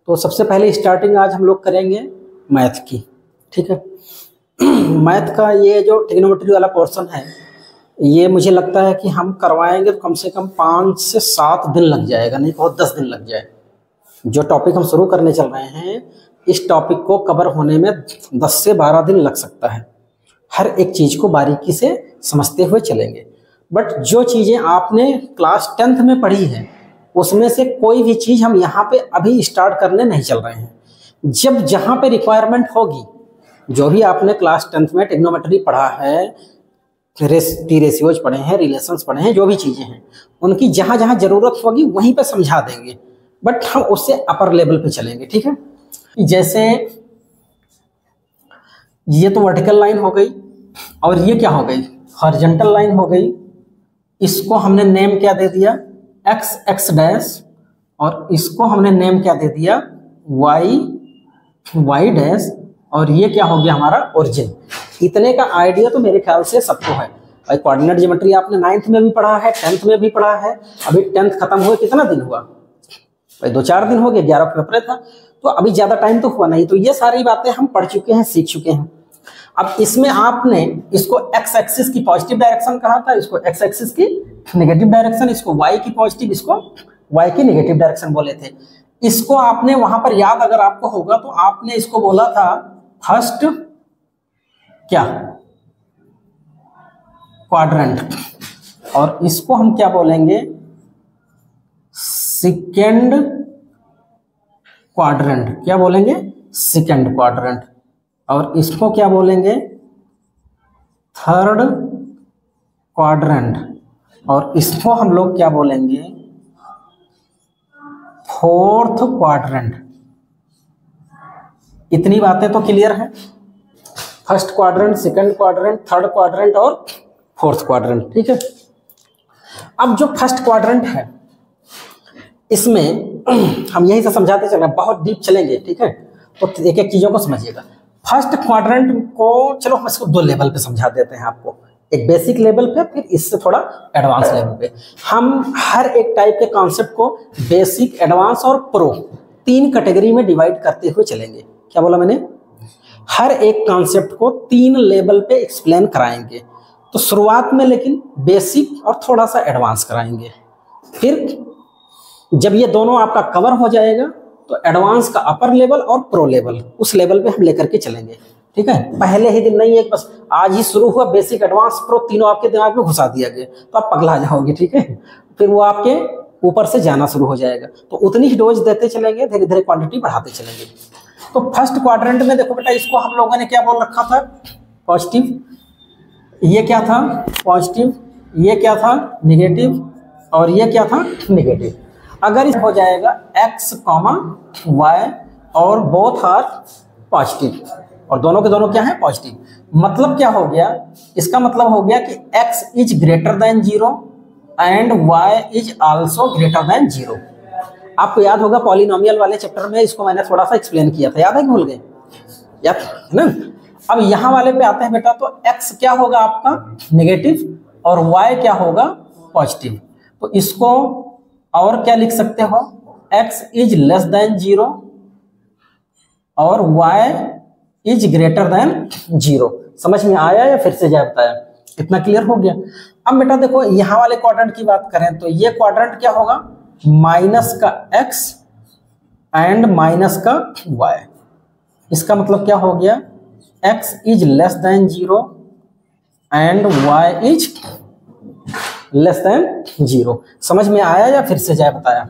तो सबसे पहले स्टार्टिंग आज हम लोग करेंगे मैथ की, ठीक है। मैथ का ये जो ट्रिग्नोमेट्री वाला पोर्शन है, ये मुझे लगता है कि हम करवाएंगे तो कम से कम 5 से 7 दिन लग जाएगा, नहीं बहुत 10 दिन लग जाए। जो टॉपिक हम शुरू करने चल रहे हैं, इस टॉपिक को कवर होने में 10 से 12 दिन लग सकता है। हर एक चीज़ को बारीकी से समझते हुए चलेंगे। बट जो चीज़ें आपने क्लास 10th में पढ़ी है, उसमें से कोई भी चीज़ हम यहाँ पे अभी स्टार्ट करने नहीं चल रहे हैं। जब जहाँ पे रिक्वायरमेंट होगी, जो भी आपने क्लास 10th में ट्रिग्नोमेट्री पढ़ा है, टी रेशियोज पढ़े हैं, रिलेशंस पढ़े हैं, जो भी चीज़ें हैं, उनकी जहाँ जहाँ ज़रूरत होगी वहीं पे समझा देंगे। बट हम उससे अपर लेवल पे चलेंगे, ठीक है। जैसे ये तो वर्टिकल लाइन हो गई, और ये क्या हो गई, हॉरिजॉन्टल लाइन हो गई। इसको हमने नेम क्या दे दिया, एक्स एक्स डैश, और इसको हमने नेम क्या दे दिया, वाई वाई डैश, और ये क्या हो गया हमारा ओरिजिन। इतने का आइडिया तो मेरे ख्याल से सबको है। भाई कोऑर्डिनेट ज्योमेट्री आपने 9th में भी पढ़ा है, 10th में भी पढ़ा है। अभी 10th खत्म हुए कितना दिन हुआ भाई, 2-4 दिन हो गए, 11 फरवरी था, तो अभी ज़्यादा टाइम तो हुआ नहीं। तो ये सारी बातें हम पढ़ चुके हैं, सीख चुके हैं। अब इसमें आपने इसको एक्स एक्सिस की पॉजिटिव डायरेक्शन कहा था, इसको एक्स एक्सिस की नेगेटिव डायरेक्शन, इसको वाई की पॉजिटिव, इसको वाई की नेगेटिव डायरेक्शन बोले थे। इसको आपने वहां पर याद अगर आपको होगा तो आपने इसको बोला था फर्स्ट क्या, क्वाड्रेंट, और इसको हम क्या बोलेंगे, सेकेंड क्वाड्रेंट। क्या बोलेंगे, सेकेंड क्वाड्रेंट। और इसको क्या बोलेंगे, थर्ड क्वाड्रेंट। और इसको हम लोग क्या बोलेंगे, फोर्थ क्वाड्रेंट। इतनी बातें तो क्लियर है। First quadrant, second quadrant, third quadrant और फोर्थ क्वाड्रेंट, ठीक है। अब जो फर्स्ट क्वाड्रेंट है, इसमें हम यही से समझाते चल रहे हैं, बहुत डीप चलेंगे, ठीक है। तो एक एक चीजों को समझिएगा। फर्स्ट क्वाड्रेंट को चलो हम इसको 2 लेवल पे समझा देते हैं आपको, एक बेसिक लेवल पे, फिर इससे थोड़ा एडवांस लेवल पे। हम हर एक टाइप के कॉन्सेप्ट को बेसिक, एडवांस और प्रो 3 कैटेगरी में डिवाइड करते हुए चलेंगे। क्या बोला मैंने, हर एक कॉन्सेप्ट को 3 लेवल पे एक्सप्लेन कराएंगे। तो शुरुआत में लेकिन बेसिक और थोड़ा सा एडवांस कराएंगे, फिर जब ये दोनों आपका कवर हो जाएगा तो एडवांस का अपर लेवल और प्रो लेवल, उस लेवल पे हम लेकर के चलेंगे, ठीक है। पहले ही दिन नहीं है, बस आज ही शुरू हुआ, बेसिक एडवांस प्रो तीनों आपके दिमाग में घुसा दिया गया तो आप पगला जाओगे, ठीक है। फिर वो आपके ऊपर से जाना शुरू हो जाएगा। तो उतनी ही डोज देते चलेंगे, धीरे धीरे क्वांटिटी बढ़ाते चलेंगे। तो फर्स्ट क्वाड्रेंट में देखो बेटा, इसको हम लोगों ने क्या बोल रखा था, पॉजिटिव। ये क्या था, पॉजिटिव। ये क्या था, नेगेटिव। और ये क्या था, नेगेटिव। अगर इस हो जाएगा x, y और बोथ आर पॉजिटिव, और दोनों के दोनों क्या है, पॉजिटिव। मतलब क्या हो गया, इसका मतलब हो गया कि x is greater than 0 and y is also greater than 0। आपको याद होगा पॉलिनोमियल वाले चैप्टर में इसको मैंने थोड़ा सा एक्सप्लेन किया था, याद है कि भूल गए, याद है ना। अब यहाँ वाले पे आते हैं बेटा, तो x क्या होगा आपका, नेगेटिव, और y क्या होगा, पॉजिटिव। तो इसको और क्या लिख सकते हो, x इज लेस देन 0 और y इज ग्रेटर देन 0। समझ में आया या फिर से जाए बताया, इतना क्लियर हो गया। अब बेटा देखो, यहाँ वाले क्वाड्रेंट की बात करें तो ये क्वाड्रेंट क्या होगा, माइनस का x एंड माइनस का y। इसका मतलब क्या हो गया, x is less than 0 and y is less than 0। समझ में आया या फिर से जाए बताया।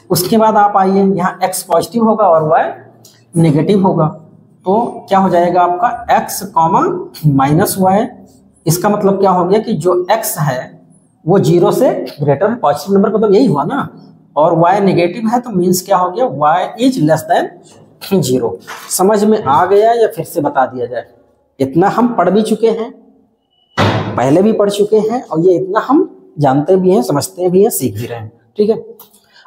उसके बाद आप आइए, यहाँ x पॉजिटिव होगा और y नेगेटिव होगा, तो क्या हो जाएगा आपका x माइनस y। इसका मतलब क्या हो गया कि जो x है वो 0 से ग्रेटर है, पॉजिटिव नंबर मतलब यही हुआ ना, और y नेगेटिव है, तो मीन्स क्या हो गया, y इज लेस देन 0। समझ में आ गया या फिर से बता दिया जाए। इतना हम पढ़ भी चुके हैं, पहले भी पढ़ चुके हैं, और ये इतना हम जानते भी हैं, समझते भी हैं, सीख भी रहे हैं, ठीक है।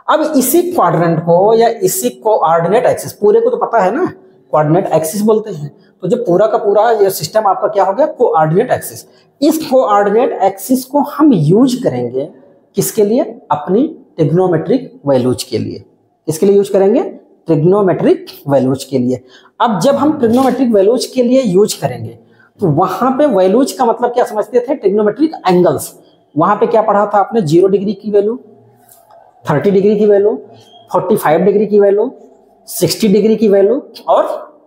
अब इसी क्वाड्रेंट को या इसी कोऑर्डिनेट एक्सिस, पूरे को तो पता है ना कोऑर्डिनेट एक्सिस बोलते हैं, तो जो पूरा का पूरा ये सिस्टम आपका क्या हो गया, कोऑर्डिनेट एक्सिस। इस कोऑर्डिनेट एक्सिस को हम यूज करेंगे किसके लिए, अपनी ट्रिग्नोमेट्रिक वैल्यूज के लिए। किसके लिए यूज करेंगे, ट्रिग्नोमेट्रिक वैल्यूज के लिए। अब जब हम ट्रिग्नोमेट्रिक वैल्यूज के लिए यूज करेंगे तो वहां पे वैल्यूज का मतलब क्या समझते थे, ट्रिग्नोमेट्रिक एंगल्स। वहां पे क्या पढ़ा था आपने, 0 डिग्री की वैल्यू, 30 डिग्री की वैल्यू, 45 डिग्री की वैल्यू, 60 डिग्री की वैल्यू और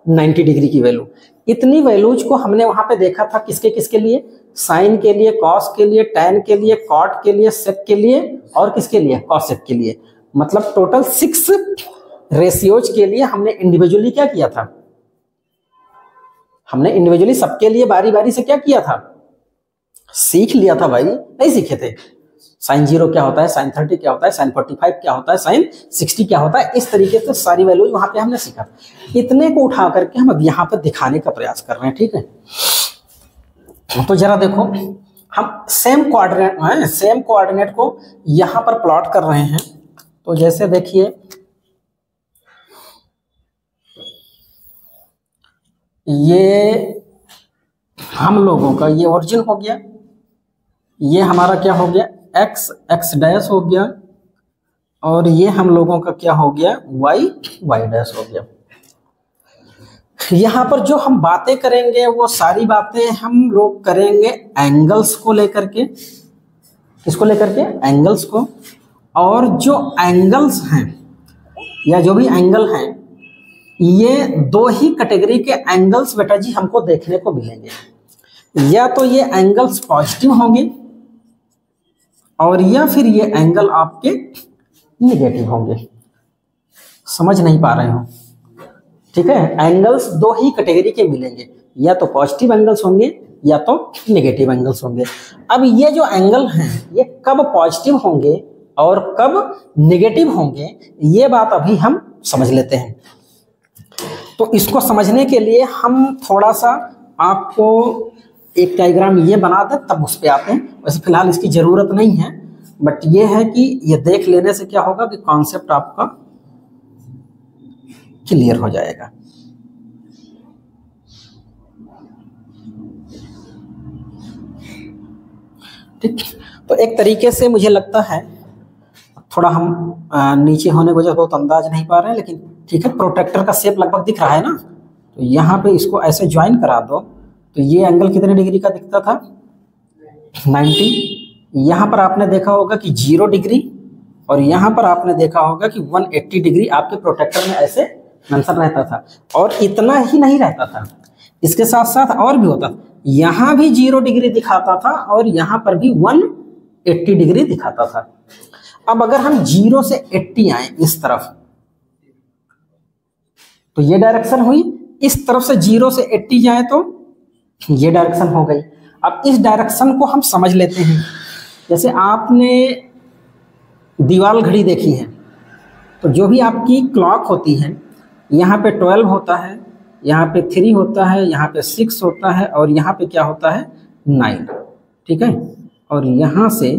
90 डिग्री की वैल्यू। इतनी वैल्यूज को हमने वहां पे देखा था किसके किसके लिए, साइन के लिए, कॉस के लिए, टैन के लिए, कॉट के लिए, सेक के लिए और किसके लिए, कॉसेक के लिए। मतलब टोटल 6 रेशियोज के लिए हमने इंडिविजुअली क्या किया था, हमने इंडिविजुअली सबके लिए बारी बारी से क्या किया था, सीख लिया था भाई, नहीं सीखे थे। साइन 0 क्या होता है, साइन 30 क्या होता है, साइन 45 क्या होता है, साइन 60 क्या होता है, इस तरीके से सारी वैल्यूज वहां पे हमने सीखा। इतने को उठा करके हम अब यहाँ पर दिखाने का प्रयास कर रहे हैं, ठीक है। तो जरा देखो, हम सेम कोऑर्डिनेट को यहां पर प्लॉट कर रहे हैं। तो जैसे देखिए, ये हम लोगों का ये ओरिजिन हो गया, ये हमारा क्या हो गया, एक्स, एक्स डैश हो गया, और ये हम लोगों का क्या हो गया, वाई, वाई डैश हो गया। यहां पर जो हम बातें करेंगे वो सारी बातें हम लोग करेंगे एंगल्स को लेकर के। किसको लेकर के, एंगल्स को। और जो एंगल्स हैं या जो भी एंगल हैं, ये 2 ही कैटेगरी के एंगल्स बेटा जी हमको देखने को मिलेंगे। या तो ये एंगल्स पॉजिटिव होंगे और या फिर ये एंगल आपके निगेटिव होंगे। समझ नहीं पा रहे हो, ठीक है। एंगल्स 2 ही कैटेगरी के मिलेंगे, या तो पॉजिटिव एंगल्स होंगे या तो नेगेटिव एंगल्स होंगे। अब ये जो एंगल हैं ये कब पॉजिटिव होंगे और कब नेगेटिव होंगे, ये बात अभी हम समझ लेते हैं। तो इसको समझने के लिए हम थोड़ा सा आपको एक डायग्राम ये बना दें, तब उस पर आते हैं। वैसे फिलहाल इसकी जरूरत नहीं है, बट ये है कि ये देख लेने से क्या होगा कि कॉन्सेप्ट आपका क्लियर हो जाएगा। ठीक, तो एक तरीके से मुझे लगता है थोड़ा हम नीचे होने की वजह से बहुत अंदाज नहीं पा रहे हैं, लेकिन ठीक है। प्रोटेक्टर का शेप लगभग दिख रहा है ना, तो यहाँ पे इसको ऐसे ज्वाइन करा दो तो ये एंगल कितने डिग्री का दिखता था, 90। यहाँ पर आपने देखा होगा कि 0 डिग्री, और यहाँ पर आपने देखा होगा कि 180 डिग्री आपके प्रोटेक्टर में ऐसे मेंशन रहता था। और इतना ही नहीं रहता था, इसके साथ साथ और भी होता था। यहाँ भी 0 डिग्री दिखाता था और यहाँ पर भी 180 डिग्री दिखाता था। अब अगर हम 0 से 80 आए इस तरफ, तो ये डायरेक्शन हुई। इस तरफ से 0 से 80 जाए तो ये डायरेक्शन हो गई। अब इस डायरेक्शन को हम समझ लेते हैं। जैसे आपने दीवार घड़ी देखी है, तो जो भी आपकी क्लॉक होती है, यहाँ पे 12 होता है, यहाँ पे 3 होता है, यहाँ पे 6 होता है, और यहाँ पे क्या होता है, 9, ठीक है। और यहाँ से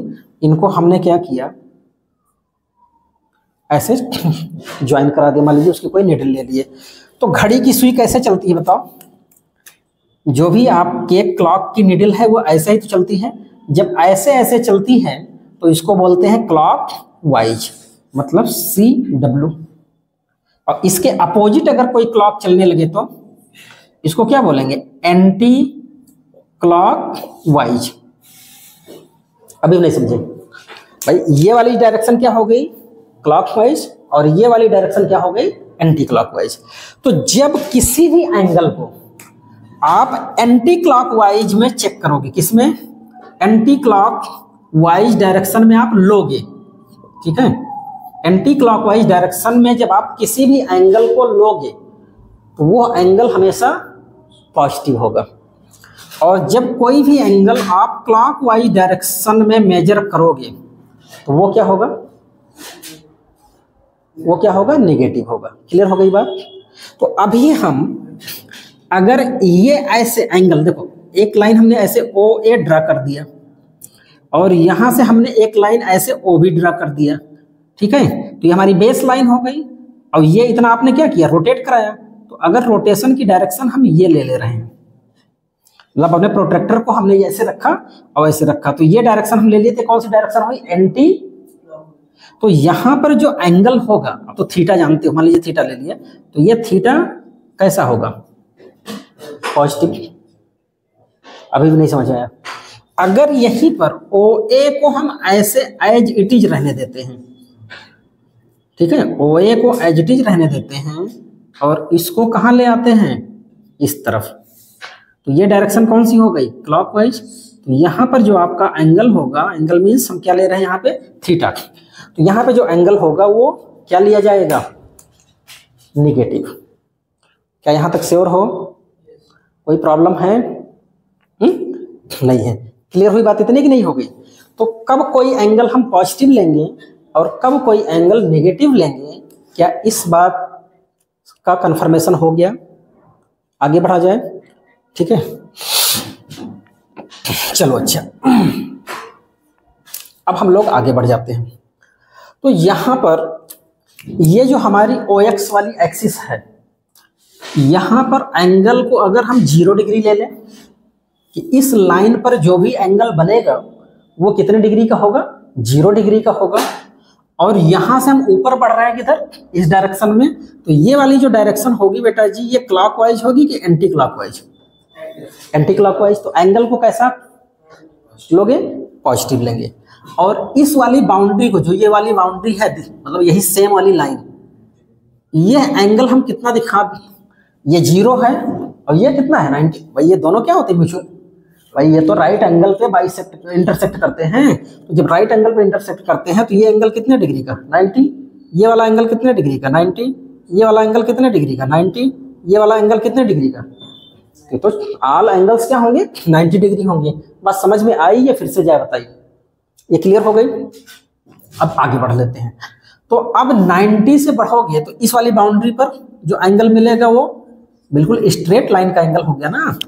इनको हमने क्या किया, ऐसे ज्वाइन करा दिया। मान लीजिए उसकी कोई नीडल ले लिए। तो घड़ी की सुई कैसे चलती है बताओ, जो भी आपके क्लॉक की नीडल है वो ऐसे ही तो चलती है। जब ऐसे ऐसे चलती है तो इसको बोलते हैं क्लॉक वाइज, मतलब CW। और इसके अपोजिट अगर कोई क्लॉक चलने लगे तो इसको क्या बोलेंगे, एंटी क्लॉक वाइज। अभी नहीं समझे भाई, ये वाली डायरेक्शन क्या हो गई, क्लॉकवाइज, और ये वाली डायरेक्शन क्या हो गई, एंटी क्लॉकवाइज। तो जब किसी भी एंगल को आप एंटी क्लॉकवाइज में चेक करोगे, किसमें, एंटी क्लॉकवाइज डायरेक्शन में आप लोगे, ठीक है। एंटी क्लॉकवाइज डायरेक्शन में जब आप किसी भी एंगल को लोगे तो वो एंगल हमेशा पॉजिटिव होगा। और जब कोई भी एंगल आप क्लॉकवाइज डायरेक्शन में मेजर करोगे तो वो क्या होगा, वो क्या होगा, नेगेटिव होगा। क्लियर हो गई बात। तो अभी हम अगर ये ऐसे एंगल, देखो एक लाइन हमने ऐसे OA ड्रा कर दिया, और यहां से हमने एक लाइन ऐसे OB ड्रा कर दिया, ठीक है। तो ये हमारी बेस लाइन हो गई। और ये इतना आपने क्या किया, रोटेट कराया। तो अगर रोटेशन की डायरेक्शन हम ये ले रहे हैं, मतलब अपने प्रोट्रैक्टर को हमने ऐसे रखा और ऐसे रखा, तो ये डायरेक्शन हम ले लिए थे। कौन सी डायरेक्शन हुई, एंटी। तो यहाँ पर जो एंगल होगा, अब तो थीटा जानते हो, मान लीजिए थीटा ले लिया, तो ये थीटा कैसा होगा, पॉजिटिव। अभी भी नहीं समझ आया। अगर यहीं पर OA को हम ऐसे एज इट इज रहने देते हैं, ठीक है, OA को एज इट इज रहने देते हैं और इसको कहाँ ले आते हैं, इस तरफ, तो ये डायरेक्शन कौन सी हो गई, क्लॉकवाइज। तो यहाँ पर जो आपका एंगल होगा, एंगल मीन्स हम क्या ले रहे हैं यहाँ पे, थीटा, तो यहाँ पे जो एंगल होगा वो क्या लिया जाएगा, निगेटिव। क्या यहाँ तक श्योर हो, कोई प्रॉब्लम है? नहीं है। क्लियर हुई बात इतनी कि नहीं हो गई? तो कब कोई एंगल हम पॉजिटिव लेंगे और कब कोई एंगल नेगेटिव लेंगे, क्या इस बात का कंफर्मेशन हो गया? आगे बढ़ा जाए, ठीक है, चलो अच्छा, अब हम लोग आगे बढ़ जाते हैं। तो यहां पर ये जो हमारी OX वाली एक्सिस है, यहां पर एंगल को अगर हम 0 डिग्री ले लें, कि इस लाइन पर जो भी एंगल बनेगा वो कितने डिग्री का होगा, 0 डिग्री का होगा। और यहां से हम ऊपर बढ़ रहे हैं किधर, इस डायरेक्शन में, तो ये वाली जो डायरेक्शन होगी बेटा जी, ये क्लॉकवाइज होगी कि एंटी क्लॉकवाइज, एंटी क्लॉकवाइज। तो एंगल को कैसा लोगे, पॉजिटिव लेंगे। और इस वाली बाउंड्री को, जो ये वाली बाउंड्री है, मतलब यही सेम वाली लाइन, ये एंगल हम कितना दिखा, ये 0 है और ये कितना है, 90। भाई ये दोनों क्या होते हैं, म्यूचुअल। भाई ये तो राइट एंगल पे बाइसेक्ट इंटरसेक्ट करते हैं, तो जब राइट एंगल पे इंटरसेक्ट करते हैं तो ये एंगल कितने डिग्री का, 90। ये वाला एंगल कितने डिग्री का, 90। ये वाला एंगल कितने डिग्री का, 90। ये वाला एंगल कितने डिग्री का, तो ऑल एंगल्स क्या होंगे, 90 डिग्री होंगे। बात समझ में आई या फिर से जाए बताइए? ये क्लियर हो गई? अब आगे बढ़ लेते हैं। तो अब 90 से बढ़ोगे तो इस वाली बाउंड्री पर जो एंगल मिलेगा वो बिल्कुल स्ट्रेट लाइन का एंगल हो गया ना।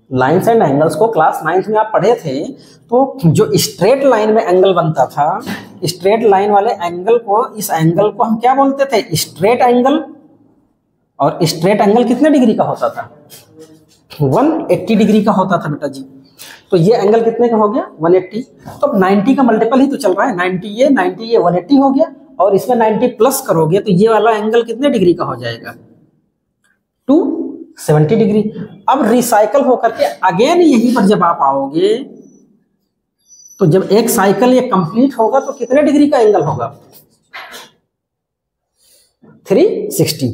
लाइन्स एंड एंगल्स को क्लास 9th में आप पढ़े थे, तो जो स्ट्रेट लाइन में एंगल बनता था, स्ट्रेट लाइन वाले एंगल को, इस एंगल को हम क्या बोलते थे, स्ट्रेट एंगल। और स्ट्रेट एंगल कितने डिग्री का होता था, 180 डिग्री का होता था बेटा जी। तो ये एंगल कितने का हो गया, 180। तो 90 का मल्टीपल ही तो चल रहा है, 90 ये 180 हो गया, और इसमें 90 प्लस करोगे तो ये वाला एंगल कितने डिग्री का हो जाएगा, 270 डिग्री। अब रिसाइकल होकर के अगेन यहीं पर जब आप आओगे, तो जब एक साइकिल ये कंप्लीट होगा तो कितने डिग्री का एंगल होगा, 360।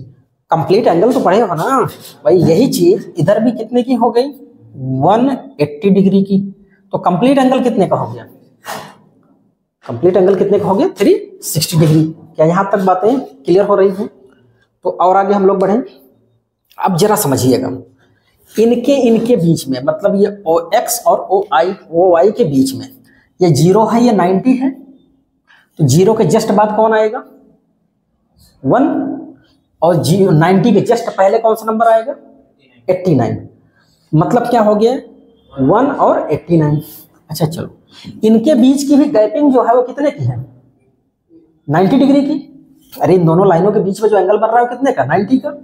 कंप्लीट एंगल तो पढ़े हो ना भाई। यही चीज इधर भी कितने की हो गई, 180 डिग्री की। तो कंप्लीट एंगल कितने का हो गया, कंप्लीट एंगल कितने का हो गया, 360 डिग्री। क्या यहां तक बातें क्लियर हो रही हैं? तो और आगे हम लोग बढ़ें। अब जरा समझिएगा, इनके बीच में, मतलब ये OX और OY के बीच में ये 0 है, ये 90 है, तो 0 के जस्ट बाद कौन आएगा, 1। और 90 के जस्ट पहले कौन सा नंबर आएगा, 89। मतलब क्या हो गया, 1 और 89। अच्छा चलो, इनके बीच की भी गैपिंग जो है वो कितने की है, 90 डिग्री की। अरे इन दोनों लाइनों के बीच में जो एंगल बन रहा है वो कितने का, 90 का।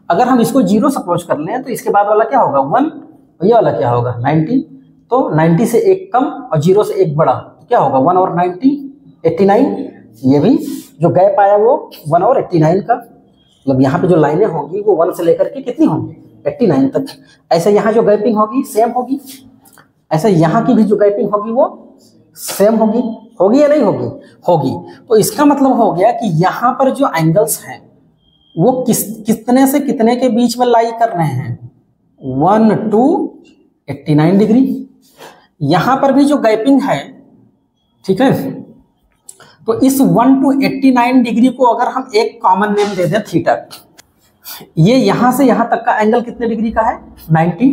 अगर हम इसको 0 सपोज कर लें तो इसके बाद वाला क्या होगा, 1, और ये वाला क्या होगा, 90। तो 90 से एक कम और 0 से एक बड़ा, तो क्या होगा, 1 और 90, 89। ये भी जो गैप आया वो 1 और 89 का। मतलब यहाँ पे जो लाइनें होंगी वो 1 से लेकर के कितनी होंगी, 89 तक। ऐसे यहाँ जो गैपिंग होगी सेम होगी, ऐसे यहाँ की भी जो गैपिंग होगी वो सेम होगी। होगी या नहीं होगी, होगी। तो इसका मतलब हो गया कि यहाँ पर जो एंगल्स हैं वो कितने से कितने के बीच में लाई कर रहे हैं, 1 to 89 डिग्री। यहाँ पर भी जो गैपिंग है, ठीक है, तो इस 1 to 89 डिग्री को अगर हम एक कॉमन नेम दे दें थीटा, ये यहां से यहां तक का एंगल कितने डिग्री का है, 90।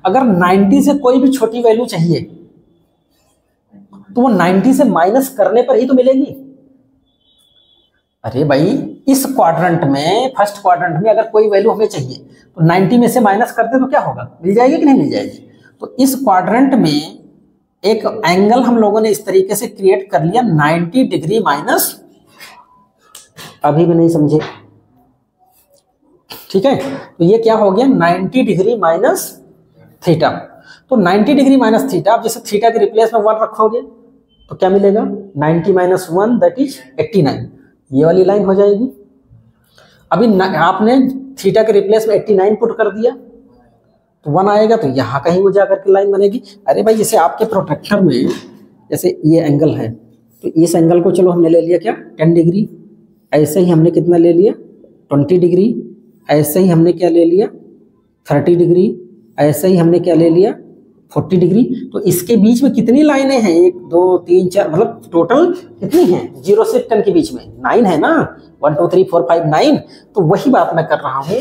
अगर 90 से कोई भी छोटी वैल्यू चाहिए तो वो 90 से माइनस करने पर ही तो मिलेगी। अरे भाई इस क्वाड्रेंट में, फर्स्ट क्वाड्रेंट में अगर कोई वैल्यू हमें चाहिए तो 90 में से माइनस करते तो क्या होगा, मिल जाएगी कि नहीं मिल जाएगी। तो इस क्वाड्रेंट में एक एंगल हम लोगों ने इस तरीके से क्रिएट कर लिया, 90 डिग्री माइनस। अभी भी नहीं समझे, ठीक है। तो ये क्या हो गया, 90 डिग्री माइनस थीटा। तो 90 डिग्री माइनस थीटा, अब जैसे थीटा के रिप्लेस में 1 रखोगे तो क्या मिलेगा 90 माइनस 1 दैट इज 89, ये वाली लाइन हो जाएगी। अभी आपने थीटा के रिप्लेस में 89 पुट कर दिया तो 1 आएगा, तो यहाँ कहीं वो जाकर के लाइन बनेगी। अरे भाई जैसे आपके प्रोटेक्टर में जैसे ये एंगल है तो इस एंगल को चलो हमने ले लिया क्या 10 डिग्री, ऐसे ही हमने कितना ले लिया 20 डिग्री, ऐसे ही हमने क्या ले लिया 30 डिग्री, ऐसे ही हमने क्या ले लिया 40 डिग्री। तो इसके बीच में कितनी लाइनें हैं 1 2 3 4, मतलब टोटल कितनी हैं 0 से 10 के बीच में 9 है ना, 1 2 3 4 5 9। तो वही बात मैं कर रहा हूँ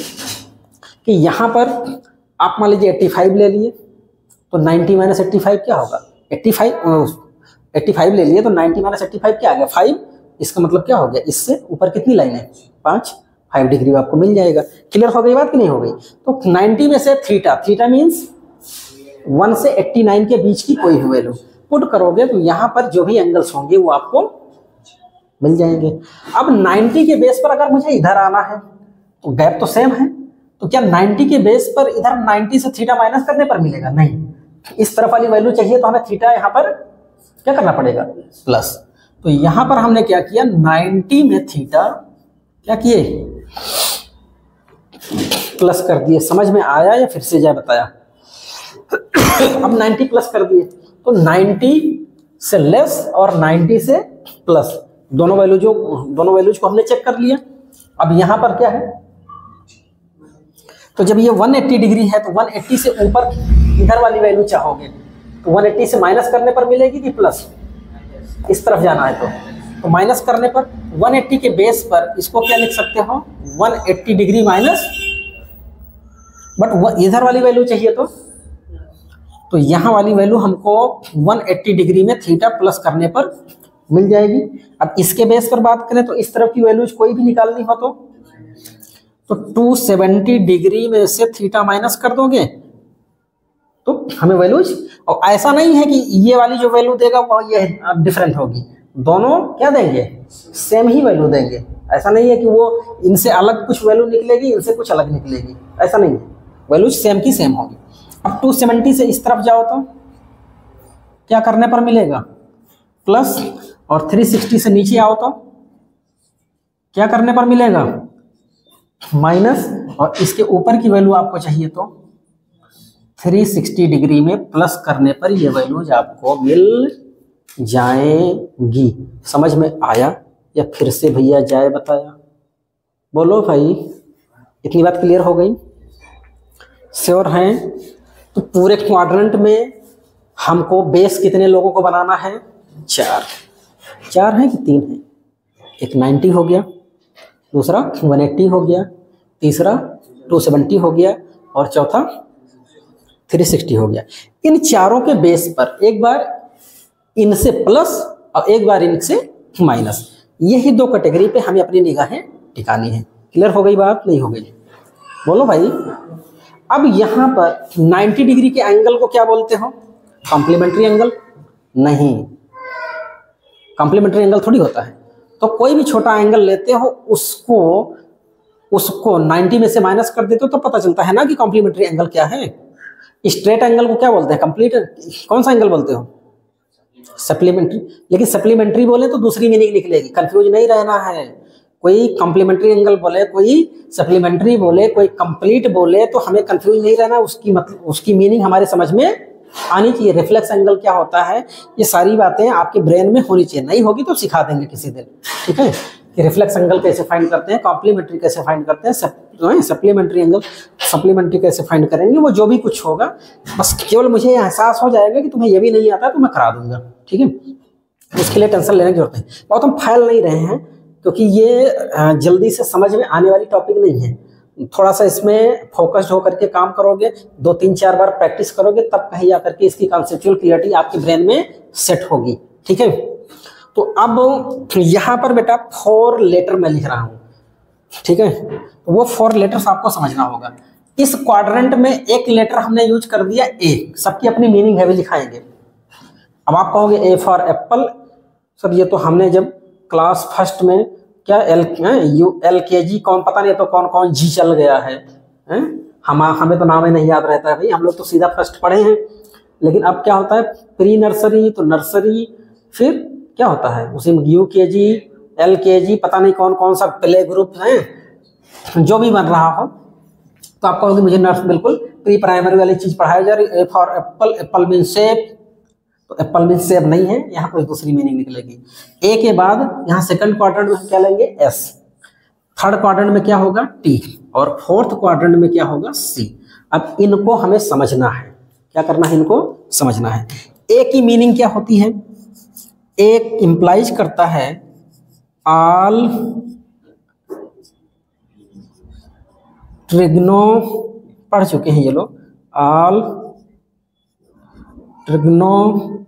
कि यहाँ पर आप मान लीजिए 85 ले लिए तो 90 माइनस 85 क्या होगा 85 ले लिए तो 90 माइनस 85 क्या आ गया 5। इसका मतलब क्या हो गया, इससे ऊपर कितनी लाइन है 5 डिग्री आपको मिल जाएगा। क्लियर हो गई बात कि नहीं हो गई? तो 90 में से थीटा मीन्स 1 से 89 के बीच की कोई भी वैल्यू पुट करोगे तो यहाँ पर जो भी एंगल्स होंगे वो आपको मिल जाएंगे। अब 90 के बेस पर अगर मुझे इधर आना है तो गैप तो सेम है, तो क्या 90 के बेस पर इधर 90 से थीटा माइनस करने पर मिलेगा? नहीं, इस तरफ वाली वैल्यू चाहिए तो हमें थीटा यहाँ पर क्या करना पड़ेगा प्लस। तो यहाँ पर हमने क्या किया 90 में थीटा क्या किए प्लस कर दिए। समझ में आया या फिर से जाए बताया? अब 90 प्लस कर दिए तो 90 से लेस और 90 से प्लस दोनों वैल्यूज को हमने चेक कर लिया। अब यहाँ पर क्या है, तो जब ये 180 डिग्री है तो 180 से ऊपर इधर वाली वैल्यू चाहोगे तो 180 से माइनस करने पर मिलेगी कि प्लस? इस तरफ जाना है तो माइनस करने पर 180 के बेस पर इसको क्या लिख सकते हो 180 डिग्री माइनस, बट इधर वाली वैल्यू चाहिए तो यहाँ वाली वैल्यू हमको 180 डिग्री में थीटा प्लस करने पर मिल जाएगी। अब इसके बेस पर बात करें तो इस तरफ की वैल्यूज कोई भी निकालनी हो तो 270 डिग्री में से थीटा माइनस कर दोगे तो हमें वैल्यूज, और ऐसा नहीं है कि ये वाली जो वैल्यू देगा वो ये डिफरेंट होगी, दोनों क्या देंगे सेम ही वैल्यू देंगे। ऐसा नहीं है कि वो इनसे अलग कुछ वैल्यू निकलेगी इनसे कुछ अलग निकलेगी, ऐसा नहीं है, वैल्यूज सेम की सेम होगी। अब 270 से इस तरफ जाओ तो क्या करने पर मिलेगा प्लस, और 360 से नीचे आओ तो क्या करने पर मिलेगा माइनस, और इसके ऊपर की वैल्यू आपको चाहिए तो 360 डिग्री में प्लस करने पर ये वैल्यूज आपको मिल जाएंगी। समझ में आया या फिर से भैया जाए बताया? बोलो भाई, इतनी बात क्लियर हो गई? श्योर हैं? तो पूरे क्वाड्रेंट में हमको बेस कितने लोगों को बनाना है 4 है कि 3 है? एक 90 हो गया, दूसरा 180 हो गया, तीसरा 270 हो गया और चौथा 360 हो गया। इन चारों के बेस पर एक बार इनसे प्लस और एक बार इनसे माइनस, यही 2 कैटेगरी पे हमें अपनी निगाहें टिकानी है। क्लियर हो गई बात नहीं हो गई? बोलो भाई। अब यहाँ पर 90 डिग्री के एंगल को क्या बोलते हो कॉम्प्लीमेंट्री एंगल? नहीं, कॉम्प्लीमेंट्री एंगल थोड़ी होता है। तो कोई भी छोटा एंगल लेते हो उसको 90 में से माइनस कर देते हो तो पता चलता है ना कि कॉम्प्लीमेंट्री एंगल क्या है। स्ट्रेट एंगल को क्या बोलते हैं कंप्लीट, कौन सा एंगल बोलते हो सप्लीमेंट्री। लेकिन सप्लीमेंट्री बोले तो दूसरी मीनिंग निकलेगी, कंफ्यूज नहीं रहना है। कोई कॉम्प्लीमेंट्री एंगल बोले, कोई सप्लीमेंट्री बोले, कोई कंप्लीट बोले तो हमें कंफ्यूज नहीं रहना, उसकी मीनिंग हमारे समझ में आनी चाहिए। रिफ्लेक्स एंगल क्या होता है, ये सारी बातें आपके ब्रेन में होनी चाहिए। नहीं होगी तो सिखा देंगे किसी दिन, ठीक है, कि रिफ्लेक्स एंगल कैसे फाइंड करते हैं, कॉम्प्लीमेंट्री कैसे फाइंड करते हैं, सप्लीमेंट्री एंगल सप्लीमेंट्री कैसे फाइंड करेंगे, वो जो भी कुछ होगा बस केवल मुझे एहसास हो जाएगा कि तुम्हें ये भी नहीं आता तो मैं करा दूंगा, ठीक है। इसके लिए टेंशन लेने की जरूरत नहीं। बहुत हम फैल नहीं रहे हैं क्योंकि ये जल्दी से समझ में आने वाली टॉपिक नहीं है। थोड़ा सा इसमें फोकस्ड होकर के काम करोगे, 2-3-4 बार प्रैक्टिस करोगे तब कहीं जाकर के इसकी कॉन्सेप्चुअल क्लियरिटी आपके ब्रेन में सेट होगी, ठीक है। तो अब यहाँ पर बेटा 4 लेटर मैं लिख रहा हूँ, ठीक है। तो वो 4 लेटर्स आपको समझना होगा। इस क्वाड्रेंट में एक लेटर हमने यूज कर दिया ए, सबकी अपनी मीनिंग है भी लिखाएंगे। अब आप कहोगे ए फॉर एप्पल, सर ये तो हमने जब क्लास फर्स्ट में क्या LKG कौन पता नहीं तो कौन कौन जी चल गया है, हमें तो नाम ही नहीं याद रहता है भाई, हम लोग तो सीधा फर्स्ट पढ़े हैं। लेकिन अब क्या होता है प्री नर्सरी तो नर्सरी, फिर क्या होता है उसी में UKG LKG पता नहीं कौन कौन सा प्ले ग्रुप हैं जो भी बन रहा हो, तो आप कहोगे मुझे नर्स बिल्कुल प्री प्राइमरी वाली चीज पढ़ाई जा रही। A for Apple, Apple mean सेब, तो एप्पल मीन सेब नहीं है, यहाँ कोई दूसरी मीनिंग निकलेगी। ए के बाद यहाँ सेकंड क्वाड्रेंट में क्या लेंगे S, थर्ड क्वाड्रेंट में क्या होगा T, और फोर्थ क्वाड्रेंट में क्या होगा C। अब इनको हमें समझना है, क्या करना है, इनको समझना है। ए की मीनिंग क्या होती है, एक इंप्लाइज करता है ऑल ट्रिग्नो, पढ़ चुके हैं ये लोग, all trigonometric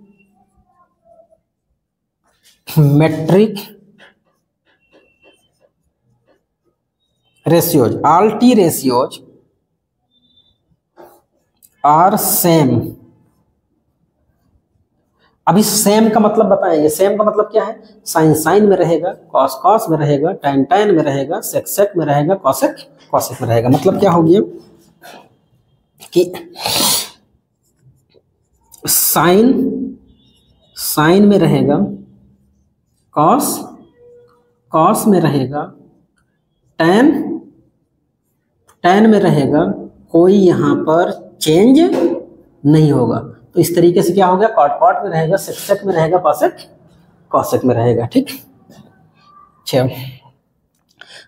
ratios, all T ratios are same. अभी सेम का मतलब बताएंगे, सेम का मतलब क्या है, साइन साइन में रहेगा, कॉस कॉस में रहेगा, टैन टैन में रहेगा, सेक सेक में रहेगा, कॉसेक कॉसेक में रहेगा। मतलब क्या हो गया कि साइन साइन में रहेगा, कॉस कॉस में रहेगा, टैन टैन में रहेगा, कोई यहाँ पर चेंज नहीं होगा। तो इस तरीके से क्या हो गया, कॉट कॉट में रहेगा, सेक सेक में रहेगा, कॉसेक कॉसेक में रहेगा। ठीक, अच्छा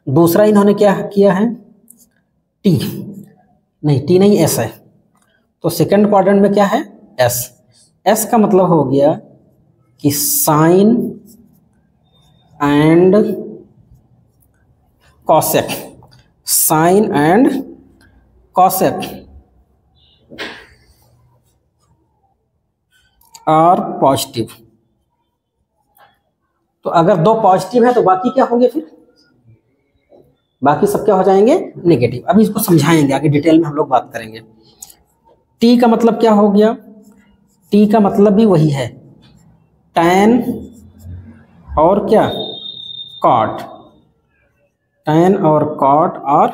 दूसरा इन्होंने क्या किया है, T नहीं S है, तो सेकंड क्वाड्रेंट में क्या है S। S का मतलब हो गया कि sine and cosec, sine and cosec are positive. तो अगर दो पॉजिटिव है तो बाकी क्या होंगे, फिर बाकी सब क्या हो जाएंगे, नेगेटिव। अभी इसको समझाएंगे, आगे डिटेल में हम लोग बात करेंगे। T का मतलब क्या हो गया, T का मतलब भी वही है, टैन और क्या कॉट, टैन और कॉट और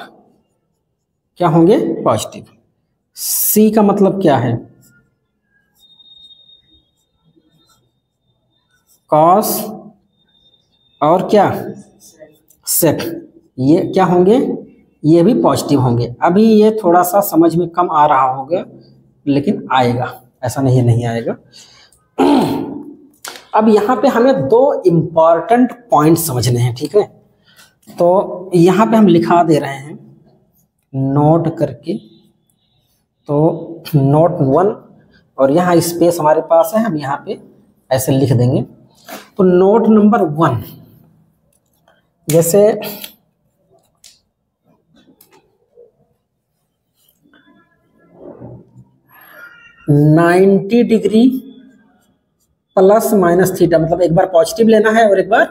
क्या होंगे पॉजिटिव। C का मतलब क्या है, कॉस और क्या सेक, ये क्या होंगे, ये भी पॉजिटिव होंगे। अभी ये थोड़ा सा समझ में कम आ रहा होगा, लेकिन आएगा, ऐसा नहीं आएगा। अब यहाँ पे हमें दो इम्पॉर्टेंट पॉइंट समझने हैं, ठीक है। तो यहाँ पे हम लिखा दे रहे हैं नोट करके, तो नोट 1, और यहाँ स्पेस हमारे पास है, हम यहाँ पे ऐसे लिख देंगे। तो नोट नंबर 1, जैसे 90 डिग्री प्लस माइनस थीटा, मतलब एक बार पॉजिटिव लेना है और एक बार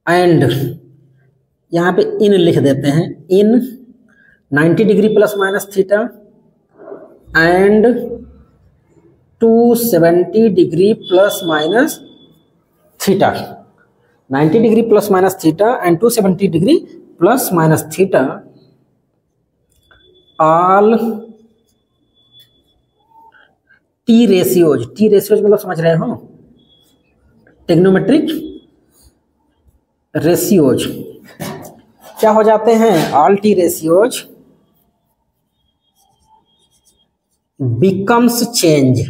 एंड, यहाँ पे इन लिख देते हैं, इन 90 degree plus minus theta and 270 degree plus minus theta, 90 degree plus minus theta and 270 degree plus minus theta all T ratios. T ratios मतलब समझ रहे हो, ट्रिग्नोमेट्रिक रेशियोज क्या हो जाते हैं, all T ratios becomes change.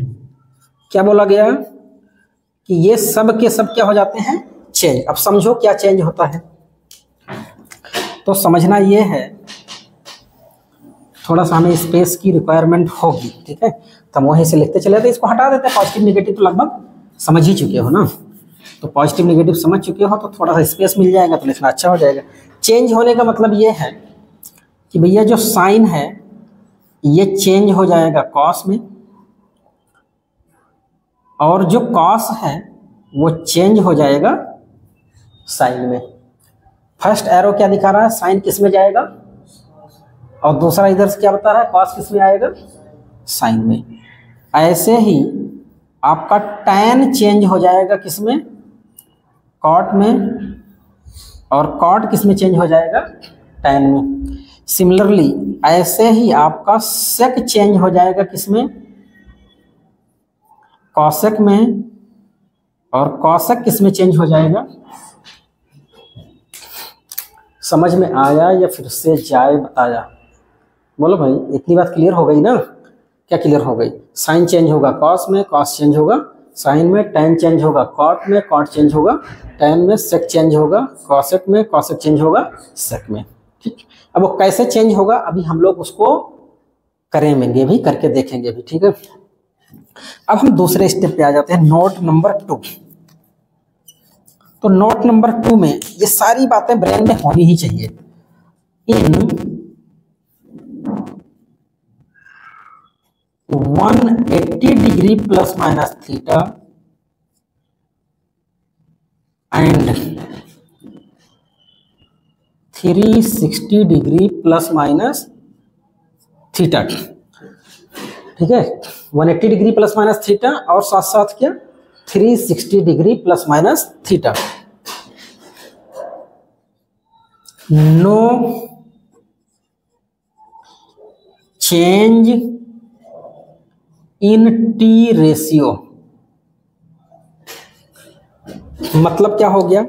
क्या बोला गया कि ये सब के सब क्या हो जाते हैं, चेंज। अब समझो क्या चेंज होता है, तो समझना ये है, थोड़ा सा हमें स्पेस की रिक्वायरमेंट होगी, ठीक है, तो हम वहीं से लिखते चले थे। इसको हटा देते हैं, पॉजिटिव नेगेटिव तो लगभग समझ ही चुके हो ना, तो पॉजिटिव नेगेटिव समझ चुके हो, तो थोड़ा सा स्पेस मिल जाएगा तो लिखना अच्छा हो जाएगा। चेंज होने का मतलब ये है कि भैया जो साइन है ये चेंज हो जाएगा कॉस में, और जो कॉस है वो चेंज हो जाएगा साइन में। फर्स्ट एरो क्या दिखा रहा है, साइन किस में जाएगा, और दूसरा इधर से क्या बता रहा है, कॉस किस में आएगा, साइन में। ऐसे ही आपका टैन चेंज हो जाएगा किस में, कॉट में, और कॉट किस में चेंज हो जाएगा, टैन में। सिमिलरली ऐसे ही आपका सेक चेंज हो जाएगा किस में, कॉसेक में, और कॉसेक किस में चेंज हो जाएगा? समझ में आया या फिर से जाए बताया? बोलो भाई, इतनी बात क्लियर हो गई ना? क्या क्लियर हो गई? साइन चेंज होगा कॉस में, कॉस चेंज होगा साइन में, टैन चेंज होगा कॉट में, कॉट चेंज होगा टैन में, सेक चेंज होगा कॉसेक में, कॉसेक चेंज होगा सेक में। ठीक, अब वो कैसे चेंज होगा अभी हम लोग उसको करेंगे भी, करके देखेंगे भी। ठीक है, अब हम दूसरे स्टेप पे आ जाते हैं, नोट नंबर 2। तो नोट नंबर 2 में ये सारी बातें ब्रेन में होनी ही चाहिए। इन 180 degree plus minus theta and 360 degree plus minus theta. ठीक है, 180 डिग्री प्लस माइनस थीटा और साथ साथ क्या 360 degree plus minus theta. No change in T ratio. मतलब क्या हो गया?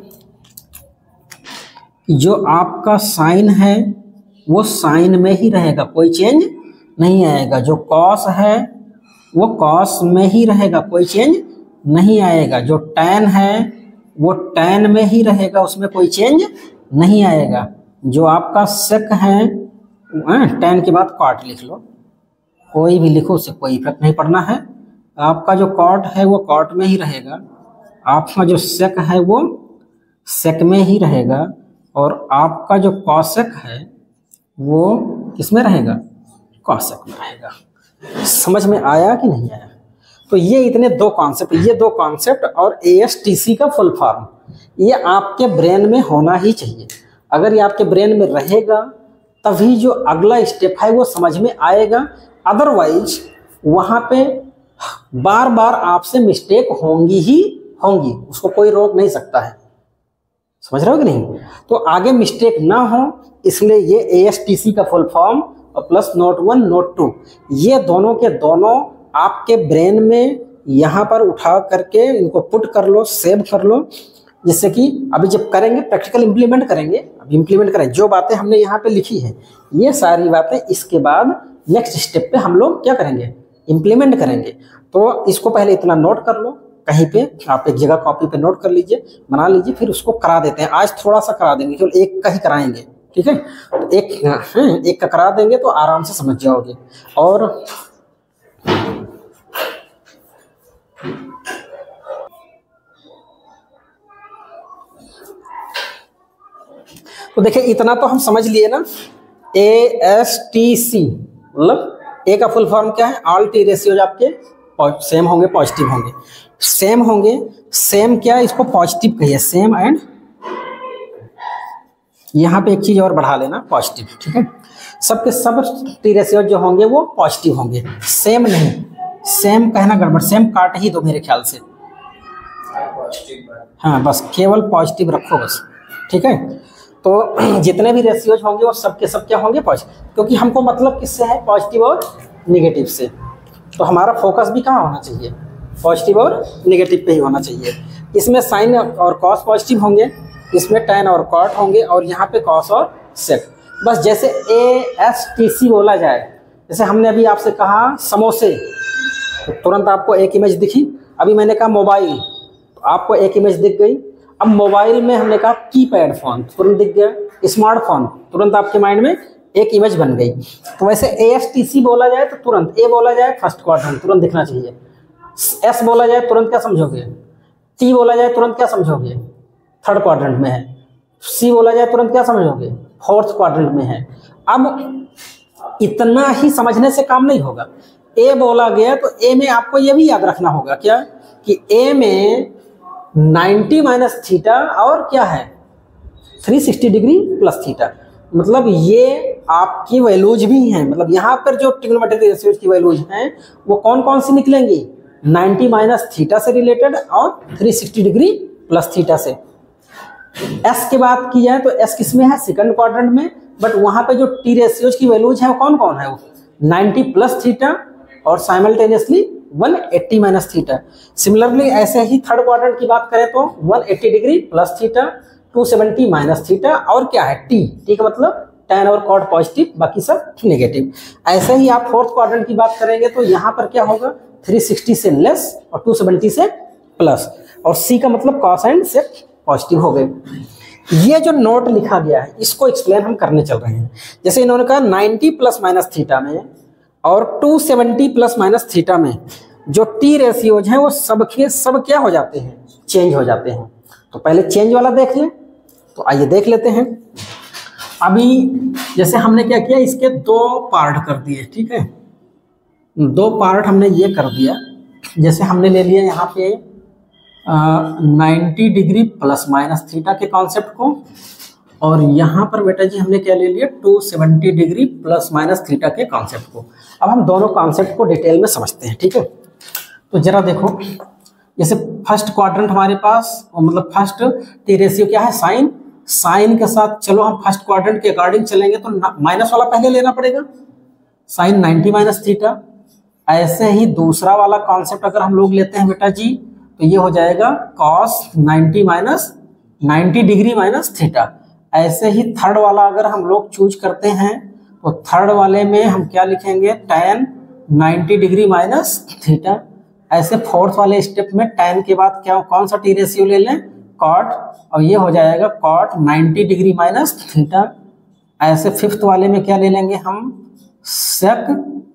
जो आपका साइन है वो साइन में ही रहेगा, कोई चेंज नहीं आएगा। जो कॉस है वो कॉस में ही रहेगा, कोई चेंज नहीं आएगा। जो टैन है वो टैन में ही रहेगा, उसमें कोई चेंज नहीं आएगा। जो आपका सेक है, टैन के बाद कॉट लिख लो, कोई भी लिखो, उससे कोई इफेक्ट नहीं पड़ना है। आपका जो कॉट है वो कॉट में ही रहेगा, आपका जो सेक है वो सेक में ही रहेगा, और आपका जो कॉसेक है वो किसमें रहेगा? कॉसेक में रहेगा। समझ में आया कि नहीं आया? तो ये इतने दो कॉन्सेप्ट, ये दो कॉन्सेप्ट और ASTC का फुल फॉर्म, ये आपके ब्रेन में होना ही चाहिए। अगर ये आपके ब्रेन में रहेगा तभी जो अगला स्टेप है वो समझ में आएगा। अदरवाइज वहाँ पे बार बार आपसे मिस्टेक होंगी ही होंगी, उसको कोई रोक नहीं सकता है। समझ रहे हो कि नहीं? तो आगे मिस्टेक ना हो इसलिए ये ASTC का फुल फॉर्म और प्लस नोट 1 नोट 2 ये दोनों के दोनों आपके ब्रेन में यहाँ पर उठा करके इनको पुट कर लो, सेव कर लो, जिससे कि अभी जब करेंगे प्रैक्टिकल इंप्लीमेंट करेंगे, अभी इंप्लीमेंट करें जो बातें हमने यहाँ पे लिखी है ये सारी बातें, इसके बाद नेक्स्ट स्टेप पे हम लोग क्या करेंगे? इंप्लीमेंट करेंगे। तो इसको पहले इतना नोट कर लो, कहीं पे आप एक जगह कॉपी पे नोट कर लीजिए, बना लीजिए, फिर उसको करा देते हैं। आज थोड़ा सा करा देंगे, केवल एक का ही कराएंगे। ठीक है, तो एक का करा देंगे तो आराम से समझ जाओगे। और तो देखिए इतना तो हम समझ लिए ना। ASTC मतलब ए का फुल फॉर्म क्या है? ऑल टी रेशियोज आपके सेम होंगे, पॉजिटिव होंगे, सेम होंगे। सेम क्या, इसको पॉजिटिव कहिए, सेम एंड यहाँ पे एक चीज और बढ़ा लेना, पॉजिटिव। ठीक है, सबके सब टी रेशियोज जो होंगे वो पॉजिटिव होंगे, सेम नहीं। सेम कहना गड़बड़, सेम काट ही दो मेरे ख्याल से। हाँ बस केवल पॉजिटिव रखो बस। ठीक है, तो जितने भी रेशियोज होंगे वो सब के सब क्या होंगे? पॉजिटिव, क्योंकि हमको मतलब किससे है? पॉजिटिव और निगेटिव से। तो हमारा फोकस भी कहाँ होना चाहिए? पॉजिटिव और निगेटिव पे ही होना चाहिए। इसमें साइन और कॉस पॉजिटिव होंगे, इसमें टैन और कॉट होंगे, और यहाँ पे कॉस और सेक। बस जैसे ASTC बोला जाए, जैसे हमने अभी आपसे कहा समोसे, तो तुरंत आपको एक इमेज दिखी। अभी मैंने कहा मोबाइल, तो आपको एक इमेज दिख गई। अब मोबाइल में हमने कहा कीपैड फोन, तुरंत दिख गया। स्मार्टफोन, तुरंत आपके माइंड में एक इमेज बन गई। तो वैसे ASTC बोला जाए तो तुरंत A बोला जाए फर्स्ट क्वाड्रेंट, तुरंत दिखना चाहिए। S बोला जाए तुरंत क्या समझोगे? T बोला जाए तुरंत क्या समझोगे? थर्ड क्वाड्रेंट में है। C बोला जाए तुरंत क्या समझोगे? फोर्थ क्वाड्रेंट में है। अब इतना ही समझने से काम नहीं होगा। A बोला गया तो A में आपको ये भी याद रखना होगा क्या कि A में 90 माइनस थीटा और क्या है? 360 डिग्री प्लस थीटा। मतलब ये आपकी वैल्यूज भी हैं, मतलब यहाँ पर जो ट्रिग्नोमेट्रिक रेशियोज की वैल्यूज हैं वो कौन कौन सी निकलेंगी? 90 माइनस थीटा से रिलेटेड और 360 डिग्री प्लस थीटा से। S की बात की जाए तो S किस में है? सेकंड क्वाड्रेंट में। बट वहाँ पे जो टी रेशियोज की वैल्यूज हैं वो कौन कौन है? वो 90 प्लस थीटा और साइमल्टेनियसली 180 माइनस थीटा। सिमिलरली ऐसे ही थर्ड क्वाड्रेंट की बात करें तो 180 degree plus theta, 270 minus theta, और क्या है टी का मतलब tan और cot पॉजिटिव, बाकी सब नेगेटिव। ऐसे ही आप फोर्थ क्वाड्रेंट की बात करेंगे तो यहाँ पर क्या होगा 360 से लेस और 270 से प्लस, और सी का मतलब cos एंड sec पॉजिटिव हो गए। ये जो नोट लिखा गया है इसको एक्सप्लेन हम करने चल रहे हैं। जैसे इन्होंने कहा 90 प्लस माइनस थीटा में और 270 प्लस माइनस थीटा में जो टी रेशियोज हैं वो सब के सब क्या हो जाते हैं, चेंज हो जाते हैं। तो पहले चेंज वाला देख लें, तो आइए देख लेते हैं। अभी जैसे हमने क्या किया, इसके दो पार्ट कर दिए, ठीक है, दो पार्ट हमने ये कर दिया। जैसे हमने ले लिया यहाँ पे 90 डिग्री प्लस माइनस थीटा के कॉन्सेप्ट को, और यहाँ पर बेटा जी हमने क्या ले लिया 270 डिग्री प्लस माइनस थीटा के कॉन्सेप्ट को। अब हम दोनों कॉन्सेप्ट को डिटेल में समझते हैं, ठीक है। तो जरा देखो, जैसे फर्स्ट क्वाड्रेंट हमारे पास, मतलब फर्स्ट टी रेशियो क्या है साइन, साइन के साथ चलो हम फर्स्ट क्वाड्रेंट के अकॉर्डिंग चलेंगे तो माइनस वाला पहले लेना पड़ेगा, साइन 90 माइनस थीटा। ऐसे ही दूसरा वाला कॉन्सेप्ट अगर हम लोग लेते हैं बेटा जी तो ये हो जाएगा cos 90 minus 90 degree minus theta. ऐसे ही थर्ड वाला अगर हम लोग चूज करते हैं तो थर्ड वाले में हम क्या लिखेंगे tan 90 डिग्री माइनस थीटा। ऐसे फोर्थ वाले स्टेप में tan के बाद क्या कौन सा टी रेशियो ले लें, cot, और ये हो जाएगा cot 90 डिग्री माइनस थीटा। ऐसे फिफ्थ वाले में क्या ले लेंगे हम, sec,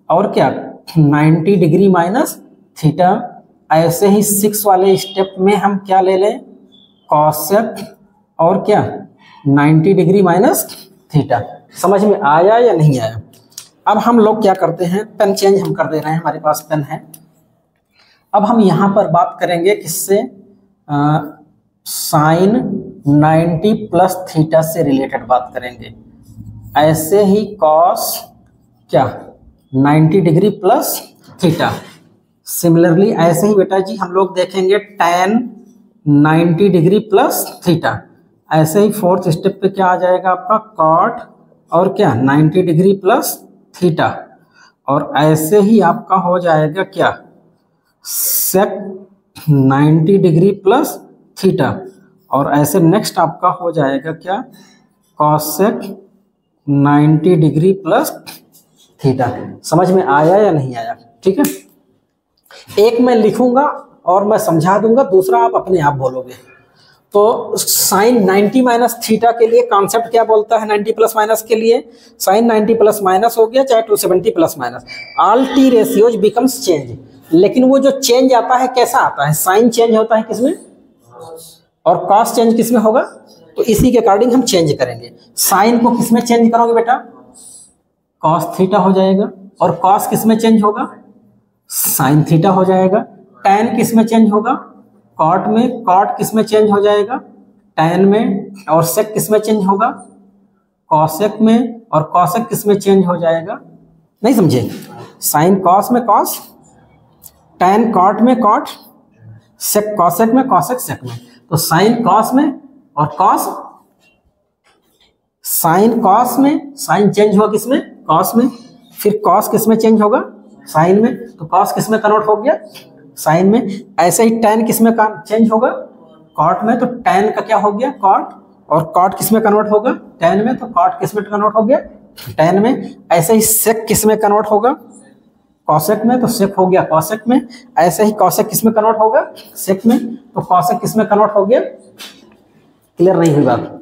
और क्या 90 डिग्री माइनस थीटा। ऐसे ही सिक्स वाले स्टेप में हम क्या ले लें, cosec, और क्या 90 डिग्री माइनस थीटा। समझ में आया या नहीं आया? अब हम लोग क्या करते हैं, पेन चेंज हम कर दे रहे हैं, हमारे पास पेन है। अब हम यहाँ पर बात करेंगे किससे, साइन 90 प्लस थीटा से रिलेटेड बात करेंगे। ऐसे ही कॉस क्या 90 डिग्री प्लस थीटा। सिमिलरली ऐसे ही बेटा जी हम लोग देखेंगे tan 90 डिग्री प्लस थीटा। ऐसे ही फोर्थ स्टेप पे क्या आ जाएगा आपका कॉट, और क्या 90 डिग्री प्लस थीटा। और ऐसे ही आपका हो जाएगा क्या सेक 90 डिग्री प्लस थीटा। और ऐसे नेक्स्ट आपका हो जाएगा क्या कॉसेक 90 डिग्री प्लस थीटा। समझ में आया या नहीं आया? ठीक है, एक मैं लिखूंगा और मैं समझा दूंगा, दूसरा आप अपने आप बोलोगे। तो साइन 90 माइनस थीटा के लिए कॉन्सेप्ट क्या बोलता है, 90 प्लस माइनस के लिए साइन 90 प्लस माइनस हो गया चाहे 270 plus minus, all T ratios becomes change. लेकिन वो जो चेंज आता है कैसा आता है, साइन चेंज होता है किसमें और कॉस चेंज किसमें होगा, तो इसी के अकॉर्डिंग हम चेंज करेंगे। साइन को किसमें चेंज करोगे बेटा, कॉस थीटा हो जाएगा, और कॉस किसमें चेंज होगा, साइन थीटा हो जाएगा। टैन किसमें चेंज होगा, कॉट में, कॉट किसमें चेंज हो जाएगा, टैन में, और सेक किसमें चेंज होगा, कॉसेक में, और कॉसेक किसमें चेंज हो जाएगा, नहीं समझे, साइन कॉस में कॉस, टैन कॉट में कॉट, सेक कॉसेक में, कॉसेक सेक में। तो साइन कॉस में और कॉस, साइन कॉस में, साइन चेंज हुआ किसमें, कॉस में, फिर कॉस किसमें चेंज होगा, साइन में, तो कॉस किसमें कन्वर्ट हो गया, साइन में। ऐसे ही टैन किसमें चेंज होगा, कॉट में, तो टैन का क्या हो गया कॉट, और कॉट किसमें कन्वर्ट होगा, टैन में, तो कॉट किसमें कन्वर्ट हो गया, टैन में। ऐसे ही सेक किसमें कन्वर्ट होगा, कॉसेक में, तो सेक हो गया कॉसेक में। ऐसे ही कॉसेक किसमें कन्वर्ट होगा, सेक में, तो कॉसेक किसमें कन्वर्ट हो गया। क्लियर नहीं हुई बात?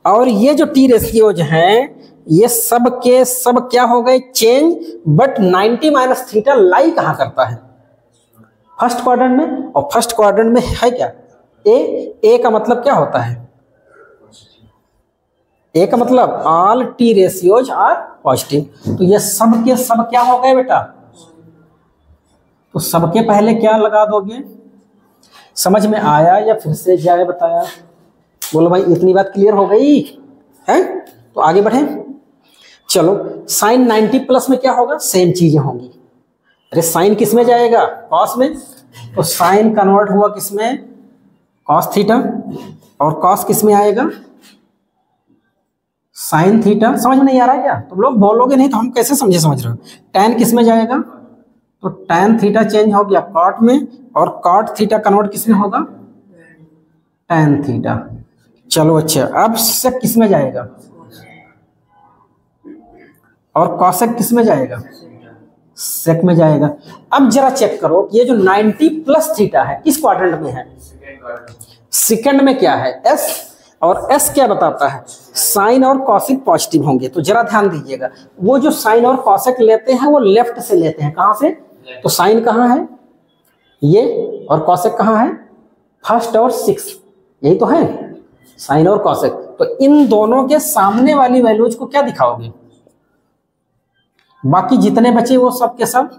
और ये जो टी रेशियोज हैं ये सब के सब क्या हो गए change, but 90 minus theta lie कहाँ करता है, फर्स्ट क्वाड्रेंट में, और फर्स्ट क्वाड्रेंट में है क्या ए का मतलब क्या होता है, ए का मतलब all T ratios are positive. तो ये सब के सब क्या हो गए बेटा, तो सबके पहले क्या लगा दोगे, समझ में आया या फिर से जाए बताया, बोलो भाई इतनी बात क्लियर हो गई है, तो आगे बढ़े। चलो साइन 90 प्लस में क्या होगा, सेम चीजें होंगी। अरे साइन किस में जाएगा, कॉस में, तो साइन कन्वर्ट हुआ किसमें, कॉस थीटा, और कॉस किस में आएगा, साइन थीटा। समझ में नहीं आ रहा है क्या, तुम लोग बोलोगे नहीं तो हम कैसे समझ रहे हो। टैन किस में जाएगा, तो tan थीटा चेंज हो गया cot में, और cot थीटा कन्वर्ट किस में होगा, tan थीटा। चलो अच्छा, अब sec किस में जाएगा और cosec किस में जाएगा, sec में जाएगा। अब जरा चेक करो ये जो 90 प्लस थीटा है किस क्वाड्रेंट में है, सेकंड में क्या है, s, और s क्या बताता है, साइन और कॉसेक पॉजिटिव होंगे। तो जरा ध्यान दीजिएगा, वो जो साइन और कॉसेक लेते हैं वो लेफ्ट से लेते हैं, कहां से, तो साइन कहां है ये, और कॉसेक कहां है, फर्स्ट और सिक्स, यही तो है साइन और कॉसेक। तो इन दोनों के सामने वाली वैल्यूज को क्या दिखाओगे, बाकी जितने बचे वो सब के सब।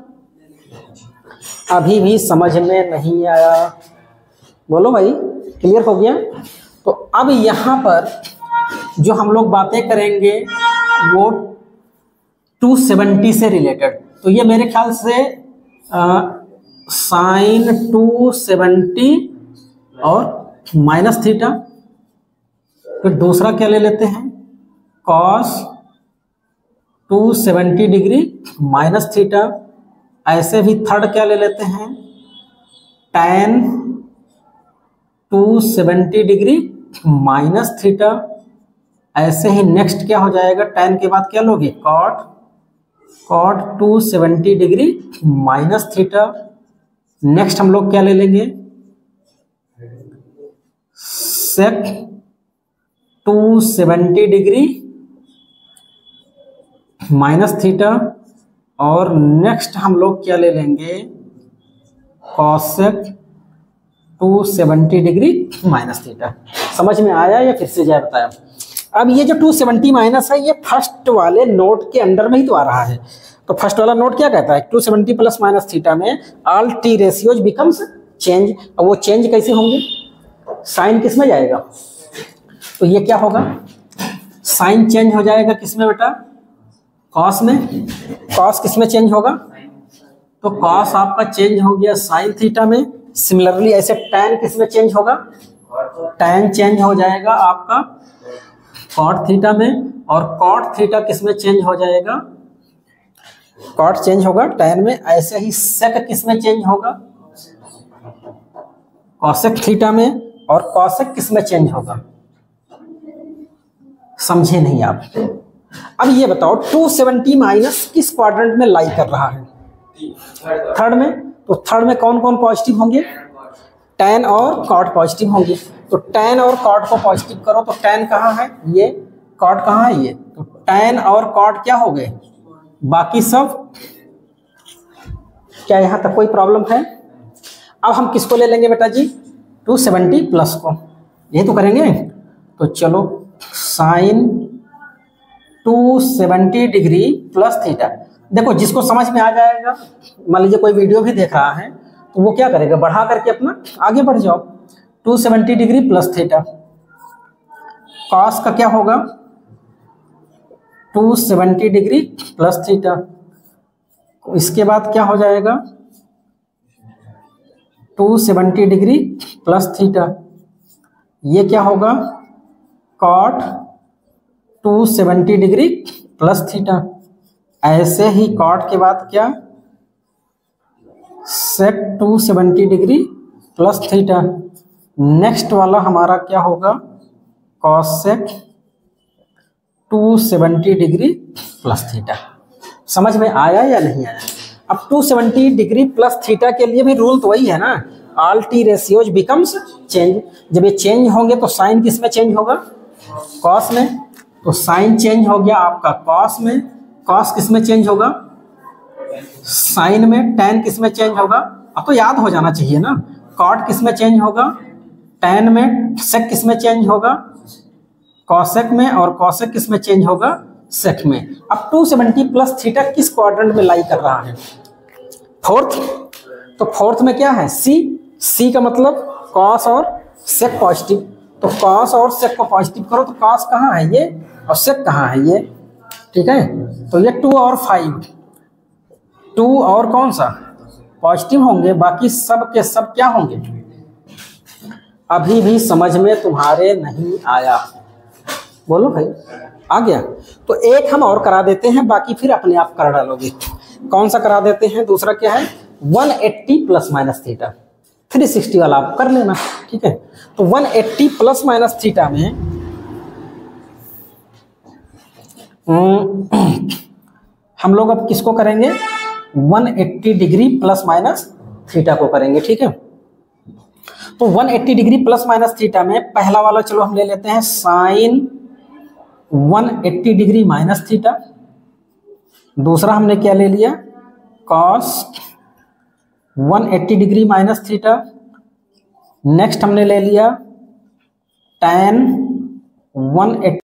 अभी भी समझ में नहीं आया, बोलो भाई, क्लियर हो गया। तो अब यहां पर जो हम लोग बातें करेंगे वो 270 से रिलेटेड। तो ये मेरे ख्याल से साइन 270 और माइनस थीटा, फिर दूसरा क्या ले लेते हैं, कॉस 270 डिग्री माइनस थीटा, ऐसे भी थर्ड क्या ले लेते हैं, tan 270 डिग्री माइनस थीटा, ऐसे ही नेक्स्ट क्या हो जाएगा, tan के बाद क्या लोगे, cot 270 degree minus theta. Next हम लोग क्या ले लेंगे, sec 270 डिग्री माइनस थीटा, और नेक्स्ट हम लोग क्या ले लेंगे, cosec 270 डिग्री माइनस थीटा। समझ में आया या फिर से जाए बताया। अब ये जो 270 माइनस है ये फर्स्ट वाले नोट के अंडर में ही तो आ रहा है। तो फर्स्ट वाला नोट क्या कहता है, 270 प्लस माइनस थीटा में all T ratios becomes change. और वो चेंज कैसे होंगे, साइन किस में जाएगा, तो ये क्या होगा, साइन चेंज हो जाएगा किस में बेटा, कॉस में। कॉस किस में चेंज होगा, तो कॉस आपका चेंज हो गया साइन थीटा में। सिमिलरली ऐसे tan किस में चेंज होगा, tan चेंज हो जाएगा आपका cot थीटा में, और cot थीटा किस में चेंज हो जाएगा, cot चेंज होगा tan में। ऐसे ही sec किस में चेंज होगा, cosec थीटा में, और cosec किस में चेंज होगा, समझे नहीं आप। अब ये बताओ 270 माइनस किस क्वाड्रेंट में लाई कर रहा है, थर्ड में। तो थर्ड में कौन कौन पॉजिटिव होंगे, tan और cot पॉजिटिव होंगे। तो tan और cot को पॉजिटिव करो, तो tan कहाँ है ये, cot कहाँ है ये, तो tan और cot क्या हो गए, बाकी सब। क्या यहाँ तक कोई प्रॉब्लम है। अब हम किसको ले लेंगे बेटा जी, 270 प्लस को, यही तो करेंगे। तो चलो साइन 270 डिग्री प्लस थीटा। देखो जिसको समझ में आ जाएगा, मान लीजिए कोई वीडियो भी देख रहा है तो वो क्या करेगा, बढ़ा करके अपना आगे बढ़ जाओ। 270 डिग्री प्लस थीटा, कॉस का क्या होगा, 270 डिग्री प्लस थीटा। इसके बाद क्या हो जाएगा, 270 डिग्री प्लस थीटा। ये क्या होगा, कॉट 270 डिग्री प्लस थीटा। ऐसे ही कॉट के बाद क्या, सेक 270 डिग्री प्लस थीटा। नेक्स्ट वाला हमारा क्या होगा, कॉसेक 270 डिग्री प्लस थीटा। समझ में आया या नहीं आया। अब 270 डिग्री प्लस थीटा के लिए भी रूल तो वही है ना, all T ratios becomes change. जब ये चेंज होंगे तो साइन किस में चेंज होगा, कॉस में। तो साइन चेंज हो गया आपका कॉस में, कॉस किस में चेंज होगा, साइन में। टैन किस में चेंज होगा, अब तो याद हो जाना चाहिए ना। कॉट किस में चेंज होगा, टैन में। सेक किस में चेंज होगा, कॉसेक में। और कॉसेक किस में चेंज होगा, सेक में। अब 270 प्लस थीटा किस क्वाड्रेंट में लाई कर रहा है, फोर्थ। तो फोर्थ में क्या है, सी। सी का मतलब कॉस और सेक पॉजिटिव। तो कॉस और सेक को पॉजिटिव करो, तो कॉस कहाँ है ये और सेक कहाँ है ये, ठीक है। तो ये 2 और 5, 2 और कौन सा पॉजिटिव होंगे, बाकी सब के सब क्या होंगे। अभी भी समझ में तुम्हारे नहीं आया, बोलो भाई, आ गया। तो एक हम और करा देते हैं, बाकी फिर अपने आप कर डालोगे। कौन सा करा देते हैं, दूसरा क्या है 180 प्लस माइनस थीटा, 360 वाला आप कर लेना, ठीक है। तो 180 प्लस माइनस थीटा में हम लोग अब किसको करेंगे, 180 डिग्री प्लस माइनस थीटा को करेंगे, ठीक है। तो 180 डिग्री प्लस माइनस थीटा में पहला वाला चलो हम ले लेते हैं साइन 180 डिग्री माइनस थीटा, दूसरा हमने क्या ले लिया cos 180 degree minus theta, next हमने ले लिया tan 180